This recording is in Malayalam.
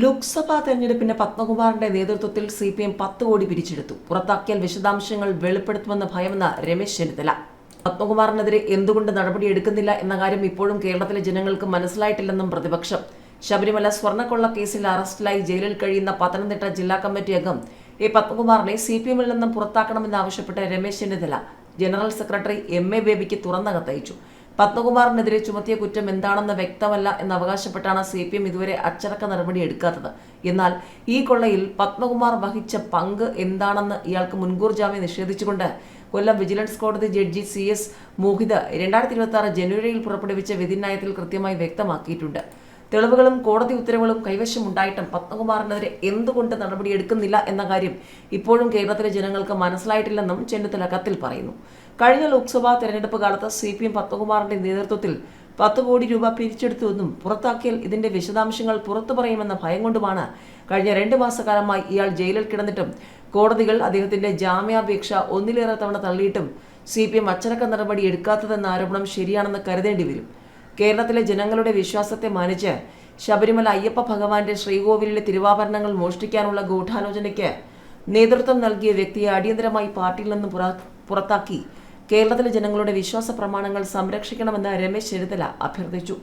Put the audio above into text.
ലോക്സഭാ തെരഞ്ഞെടുപ്പിന് പത്മകുമാറിന്റെ നേതൃത്വത്തിൽ സിപിഎം 10 കോടി പിരിച്ചെടുത്തു. പുറത്താക്കിയാൽ വിശദാംശങ്ങൾ വെളിപ്പെടുത്തുമെന്ന് ഭയമെന്ന് രമേശ് ചെന്നിത്തല. പത്മകുമാറിനെതിരെ എന്തുകൊണ്ട് നടപടിയെടുക്കുന്നില്ല എന്ന കാര്യം ഇപ്പോഴും കേരളത്തിലെ ജനങ്ങൾക്ക് മനസ്സിലായിട്ടില്ലെന്നും പ്രതിപക്ഷം. ശബരിമല സ്വർണ്ണക്കൊള്ള കേസിൽ അറസ്റ്റിലായി ജയിലിൽ കഴിയുന്ന പത്തനംതിട്ട ജില്ലാ കമ്മിറ്റി അംഗം എ പത്മകുമാറിനെ സിപിഎമ്മിൽ നിന്നും പുറത്താക്കണമെന്നാവശ്യപ്പെട്ട് Ramesh Chennithala general secretary M A. ബേബിക്ക് തുറന്ന കത്തയച്ചു. പത്മകുമാറിനെതിരെ ചുമത്തിയ കുറ്റം എന്താണെന്ന് വ്യക്തമല്ല എന്ന് അവകാശപ്പെട്ടാണ് സിപിഎം ഇതുവരെ അച്ചടക്ക നടപടി എടുക്കാത്തത്. എന്നാൽ ഈ കൊള്ളയിൽ പത്മകുമാർ വഹിച്ച പങ്ക് എന്താണെന്ന് ഇയാൾക്ക് മുൻകൂർ ജാമ്യം നിഷേധിച്ചുകൊണ്ട് കൊല്ലം വിജിലൻസ് കോടതി ജഡ്ജി CS മോഹിത് 2026 ജനുവരിയിൽ പുറപ്പെടുവിച്ച വിധിന്യായത്തിൽ കൃത്യമായി വ്യക്തമാക്കിയിട്ടുണ്ട്. തെളിവുകളും കോടതി ഉത്തരവുകളും കൈവശമുണ്ടായിട്ടും പത്മകുമാറിനെതിരെ എന്തുകൊണ്ട് നടപടിയെടുക്കുന്നില്ല എന്ന കാര്യം ഇപ്പോഴും കേരളത്തിലെ ജനങ്ങൾക്ക് മനസ്സിലായിട്ടില്ലെന്നും ചെന്നിത്തല കത്തിൽ പറയുന്നു. കഴിഞ്ഞ ലോക്സഭാ തെരഞ്ഞെടുപ്പ് കാലത്ത് സിപിഎം പത്മകുമാറിന്റെ നേതൃത്വത്തിൽ 10 കോടി രൂപ പിരിച്ചെടുത്തുവെന്നും പുറത്താക്കിയാൽ ഇതിന്റെ വിശദാംശങ്ങൾ പുറത്തു പറയുമെന്ന ഭയം കൊണ്ടുമാണ് കഴിഞ്ഞ 2 മാസക്കാലമായി ഇയാൾ ജയിലിൽ കിടന്നിട്ടും കോടതികൾ അദ്ദേഹത്തിന്റെ ജാമ്യാപേക്ഷ ഒന്നിലേറെ തവണ തള്ളിയിട്ടും സിപിഎം അച്ചടക്ക നടപടി എടുക്കാത്തതെന്ന ആരോപണം ശരിയാണെന്ന് കരുതേണ്ടി വരും. കേരളത്തിലെ ജനങ്ങളുടെ വിശ്വാസത്തെ മാനിച്ച് ശബരിമല അയ്യപ്പ ഭഗവാന്റെ ശ്രീകോവിലിലെ തിരുവാഭരണങ്ങൾ മോഷ്ടിക്കാനുള്ള ഗൂഢാലോചനയ്ക്ക് നേതൃത്വം നൽകിയ വ്യക്തിയെ അടിയന്തരമായി പാർട്ടിയിൽ നിന്ന് പുറത്താക്കി കേരളത്തിലെ ജനങ്ങളുടെ വിശ്വാസ പ്രമാണങ്ങൾ സംരക്ഷിക്കണമെന്ന് രമേശ് ചെന്നിത്തല അഭ്യർത്ഥിച്ചു.